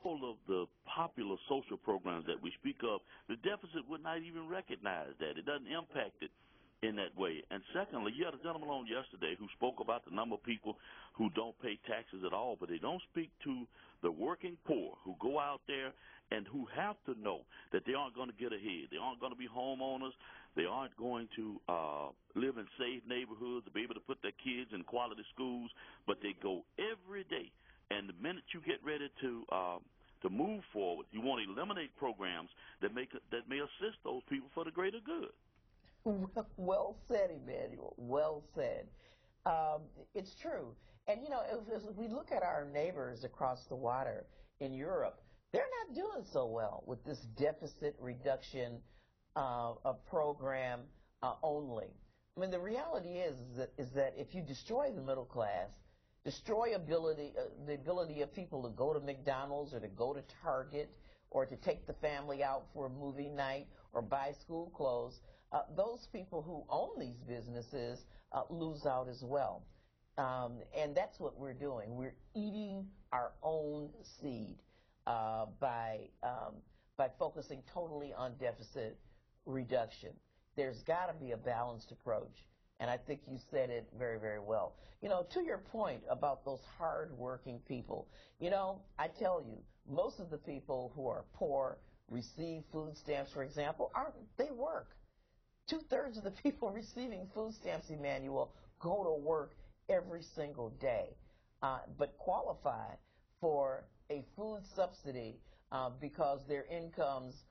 all of the popular social programs that we speak of, the deficit would not even recognize that. It doesn't impact it in that way. And secondly, you had a gentleman on yesterday who spoke about the number of people who don't pay taxes at all, but they don't speak to the working poor who go out there and who have to know that they aren't going to get ahead. They aren't going to be homeowners. They aren't going to live in safe neighborhoods to be able to put their kids in quality schools, but they go every day. And the minute you get ready to move forward, you want to eliminate programs that may assist those people for the greater good. Well said, Emmanuel. Well said. It's true. And, you know, if we look at our neighbors across the water in Europe, they're not doing so well with this deficit reduction program only. I mean, the reality is that if you destroy the middle class, destroy the ability of people to go to McDonald's or to go to Target or to take the family out for a movie night or buy school clothes, those people who own these businesses lose out as well. And that's what we're doing. We're eating our own seed by focusing totally on deficit reduction. There's got to be a balanced approach. And I think you said it very, very well. You know, to your point about those hard-working people, you know, I tell you, most of the people who are poor, receive food stamps, for example, they work. 2/3 of the people receiving food stamps, Emmanuel, go to work every single day, but qualify for a food subsidy because their incomes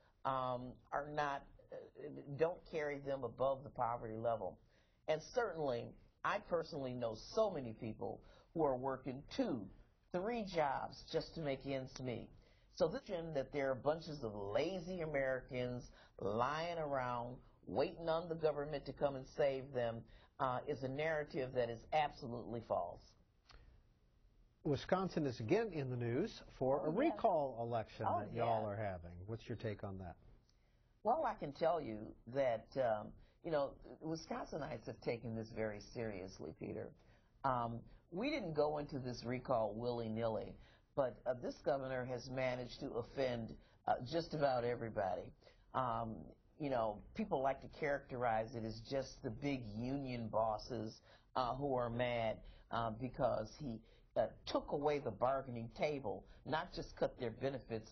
don't carry them above the poverty level. And certainly, I personally know so many people who are working 2, 3 jobs just to make ends meet. So this notion that there are bunches of lazy Americans lying around waiting on the government to come and save them is a narrative that is absolutely false. Wisconsin is again in the news for a recall election that y'all are having. What's your take on that? Well, I can tell you that, you know, Wisconsinites have taken this very seriously, Peter. We didn't go into this recall willy-nilly, but this governor has managed to offend just about everybody. You know, people like to characterize it as just the big union bosses who are mad because he took away the bargaining table, not just cut their benefits,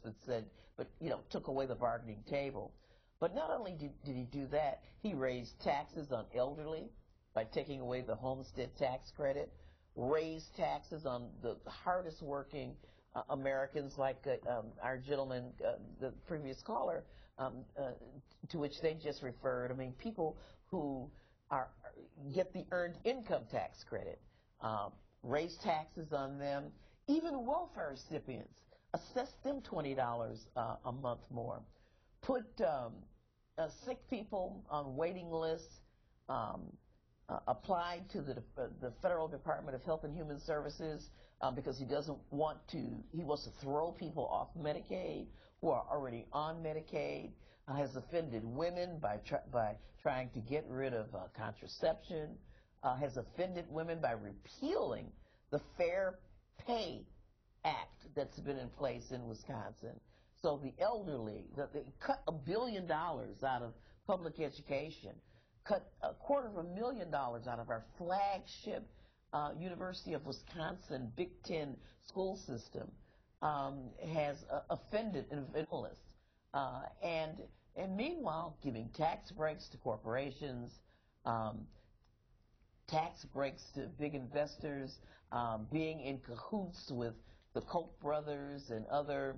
but you know, took away the bargaining table. But not only did he do that, he raised taxes on elderly by taking away the homestead tax credit, raised taxes on the hardest working Americans like our gentleman, the previous caller, to which they just referred. I mean, people who get the earned income tax credit, raised taxes on them, even welfare recipients, assessed them $20 a month more. Put sick people on waiting lists, applied to the Federal Department of Health and Human Services because he wants to throw people off Medicaid who are already on Medicaid, has offended women by trying to get rid of contraception, has offended women by repealing the Fair Pay Act that's been in place in Wisconsin. So the elderly, they cut $1 billion out of public education, cut $250,000 out of our flagship University of Wisconsin Big Ten school system, has offended individualists, and meanwhile giving tax breaks to corporations, tax breaks to big investors, being in cahoots with the Koch brothers and other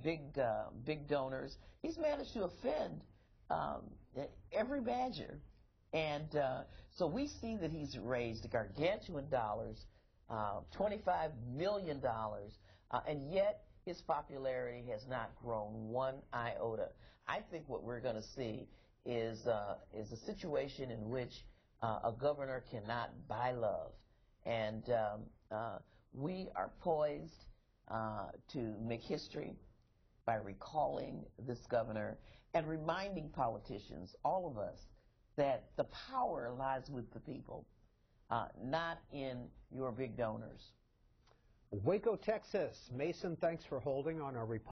big donors. He's managed to offend every badger. And so we see that he's raised gargantuan dollars, $25 million, and yet his popularity has not grown one iota. I think what we're going to see is a situation in which a governor cannot buy love. And we are poised to make history by recalling this governor and reminding politicians, all of us, that the power lies with the people, not in your big donors. Waco, Texas. Mason, thanks for holding on our report.